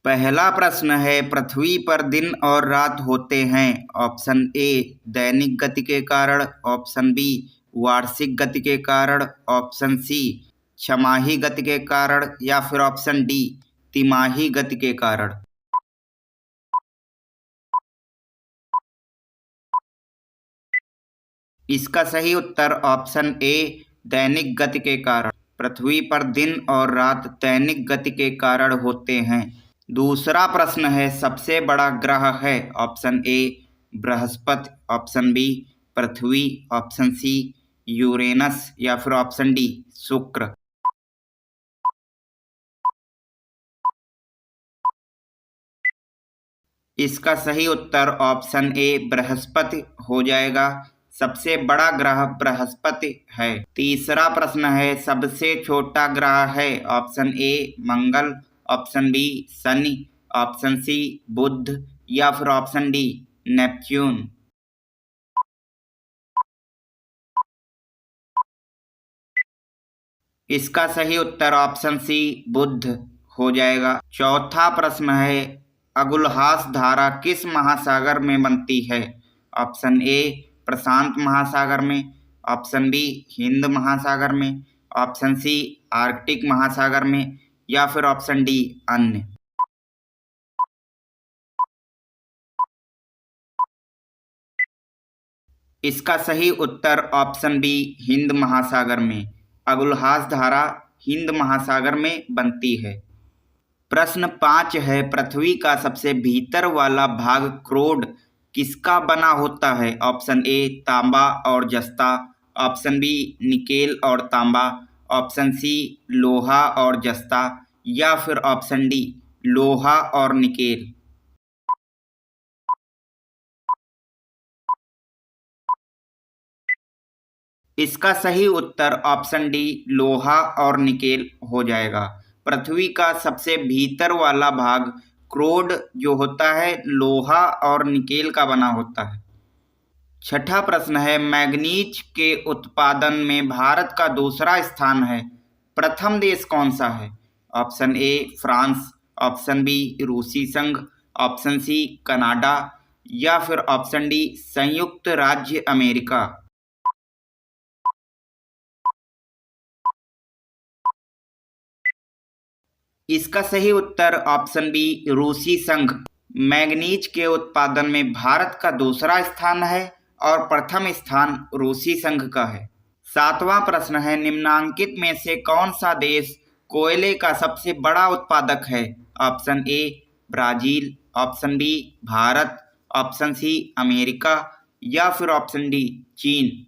पहला प्रश्न है, पृथ्वी पर दिन और रात होते हैं। ऑप्शन ए दैनिक गति के कारण, ऑप्शन बी वार्षिक गति के कारण, ऑप्शन सी छमाही गति के कारण या फिर ऑप्शन डी तिमाही गति के कारण। इसका सही उत्तर ऑप्शन ए दैनिक गति के कारण। पृथ्वी पर दिन और रात दैनिक गति के कारण होते हैं। दूसरा प्रश्न है, सबसे बड़ा ग्रह है। ऑप्शन ए बृहस्पति, ऑप्शन बी पृथ्वी, ऑप्शन सी यूरेनस या फिर ऑप्शन डी शुक्र। इसका सही उत्तर ऑप्शन ए बृहस्पति हो जाएगा। सबसे बड़ा ग्रह बृहस्पति है। तीसरा प्रश्न है, सबसे छोटा ग्रह है। ऑप्शन ए मंगल, ऑप्शन बी शनि, ऑप्शन सी बुध या फिर ऑप्शन डी नेपच्यून। इसका सही उत्तर ऑप्शन सी बुध हो जाएगा। चौथा प्रश्न है, अगुलहास धारा किस महासागर में बनती है। ऑप्शन ए प्रशांत महासागर में, ऑप्शन बी हिंद महासागर में, ऑप्शन सी आर्कटिक महासागर में या फिर ऑप्शन डी अन्य। इसका सही उत्तर ऑप्शन बी हिंद महासागर में। अगुलहास धारा हिंद महासागर में बनती है। प्रश्न 5 है, पृथ्वी का सबसे भीतर वाला भाग क्रोड किसका बना होता है। ऑप्शन ए तांबा और जस्ता, ऑप्शन बी निकेल और तांबा, ऑप्शन सी लोहा और जस्ता या फिर ऑप्शन डी लोहा और निकेल। इसका सही उत्तर ऑप्शन डी लोहा और निकेल हो जाएगा। पृथ्वी का सबसे भीतर वाला भाग क्रोड जो होता है लोहा और निकेल का बना होता है। छठा प्रश्न है, मैग्नीज के उत्पादन में भारत का दूसरा स्थान है। प्रथम देश कौन सा है। Option A France, option B रूसी संघ, ऑप्शन सी कनाडा या फिर ऑप्शन डी संयुक्त राज्य अमेरिका। इसका सही उत्तर ऑप्शन बी रूसी संघ। मैग्नीज के उत्पादन में भारत का दूसरा स्थान है और प्रथम स्थान रूसी संघ का है। सातवां प्रश्न है, निम्नांकित में से कौन सा देश कोयले का सबसे बड़ा उत्पादक है। Option A Brazil, option B Bharat, option C America या फिर ऑप्शन डी चीन।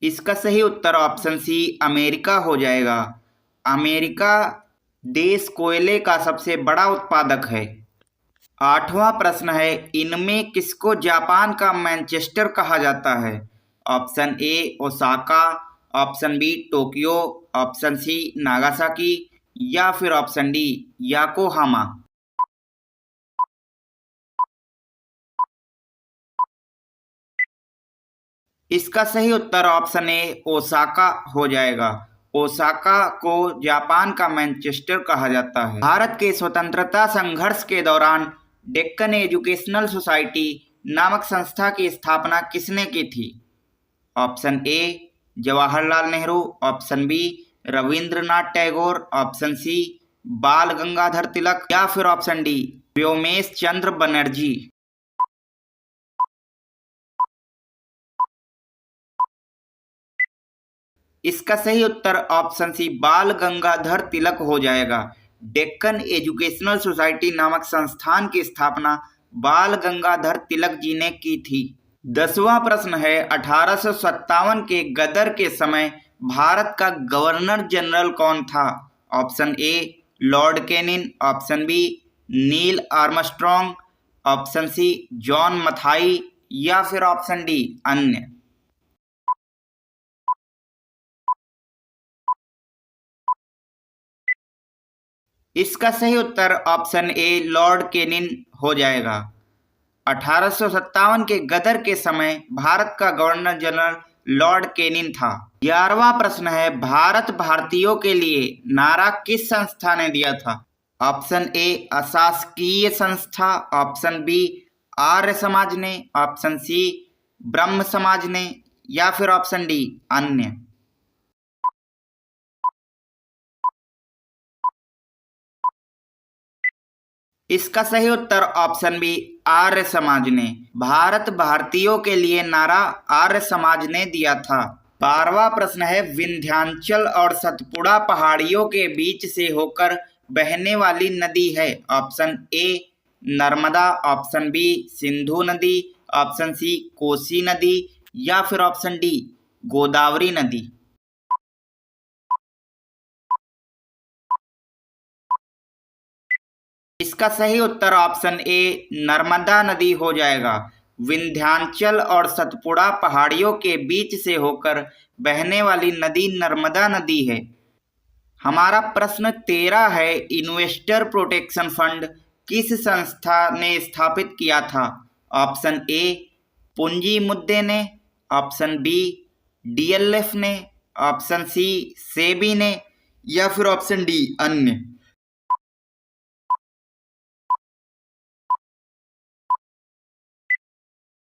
इसका सही उत्तर ऑप्शन सी अमेरिका हो जाएगा। अमेरिका देश कोयले का सबसे बड़ा उत्पादक है। आठवां प्रश्न है, इनमें किसको जापान का मैनचेस्टर कहा जाता है। Option A Osaka, option B Tokyo, option C Nagasaki या फिर ऑप्शन डी याकोहामा। इसका सही उत्तर ऑप्शन ए ओसाका हो जाएगा। ओसाका को जापान का मैनचेस्टर कहा जाता है। भारत के स्वतंत्रता संघर्ष के दौरान डेक्कन एजुकेशनल सोसाइटी नामक संस्था की स्थापना किसने की थी। Option A Jawaharlal Nehru, option B Rabindranath Tagore, option C Bal Gangadhar Tilak या फिर ऑप्शन डी व्योमेश चंद्र बनर्जी। इसका सही उत्तर ऑप्शन सी बाल गंगाधर तिलक हो जाएगा। डेक्कन एजुकेशनल सोसाइटी नामक संस्थान की स्थापना बाल गंगाधर तिलक जी ने की थी। 10वां प्रश्न है, 1857 के गदर के समय भारत का गवर्नर जनरल कौन था। Option A Lord Canning, option B Neil Armstrong, option C John Mathai या फिर ऑप्शन डी अन्य। इसका सही उत्तर ऑप्शन ए लॉर्ड केनिन हो जाएगा। 1857 के गदर के समय भारत का गवर्नर जनरल लॉर्ड केनिन था। 11वां प्रश्न है, भारत भारतीयों के लिए नारा किस संस्था ने दिया था? ऑप्शन ए अशासकीय संस्था, ऑप्शन बी आर्य समाज ने, ऑप्शन सी ब्रह्म समाज ने, या फिर ऑप्शन डी अन्य। इसका सही उत्तर ऑप्शन बी आर्य समाज ने। भारत भारतीयों के लिए नारा आर्य समाज ने दिया था। 12वां प्रश्न है, विंध्याचल और सतपुड़ा पहाड़ियों के बीच से होकर बहने वाली नदी है? Option A Narmada, option B Sindhu नदी, ऑप्शन सी कोसी नदी, या फिर ऑप्शन डी गोदावरी नदी। इसका सही उत्तर ऑप्शन ए नर्मदा नदी हो जाएगा। विंध्याचल और सतपुड़ा पहाड़ियों के बीच से होकर बहने वाली नदी नर्मदा नदी है। हमारा प्रश्न 13 है, इन्वेस्टर प्रोटेक्शन फंड किस संस्था ने स्थापित किया था? ऑप्शन ए पूंजी मुद्दे ने, ऑप्शन बी डीएलएफ ने, ऑप्शन सी सेबी ने, या फिर ऑप्शन डी अन्य।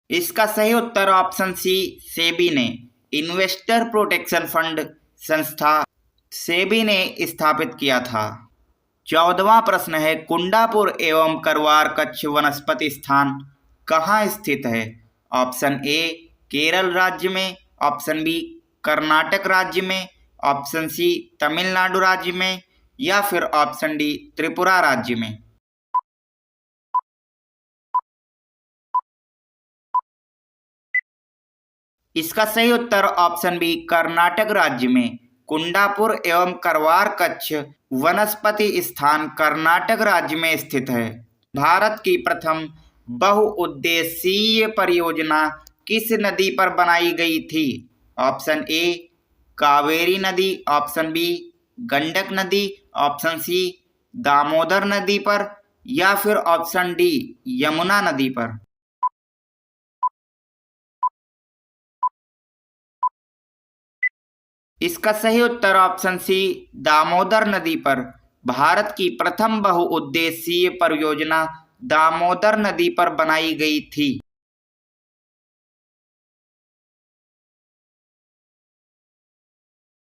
इसका सही उत्तर ऑप्शन सी सेबी ने। इन्वेस्टर प्रोटेक्शन फंड संस्था सेबी ने स्थापित किया था। 14वां प्रश्न है, कुंडापुर एवं करवार कच्छ वनस्पति स्थान कहाँ स्थित है? ऑप्शन ए केरल राज्य में, ऑप्शन बी कर्नाटक राज्य में, ऑप्शन सी तमिलनाडु राज्य में, या फिर ऑप्शन डी त्रिपुरा राज्य में। इसका सही उत्तर ऑप्शन बी कर्नाटक राज्य में। कुंडापुर एवं करवार कच्छ वनस्पति स्थान कर्नाटक राज्य में स्थित है। भारत की प्रथम बहुउद्देशीय परियोजना किस नदी पर बनाई गई थी? ऑप्शन ए कावेरी नदी, ऑप्शन बी गंडक नदी, ऑप्शन सी दामोदर नदी पर, या फिर ऑप्शन डी यमुना नदी पर। इसका सही उत्तर ऑप्शन सी दामोदर नदी पर। भारत की प्रथम बहुउद्देशीय परियोजना दामोदर नदी पर बनाई गई थी।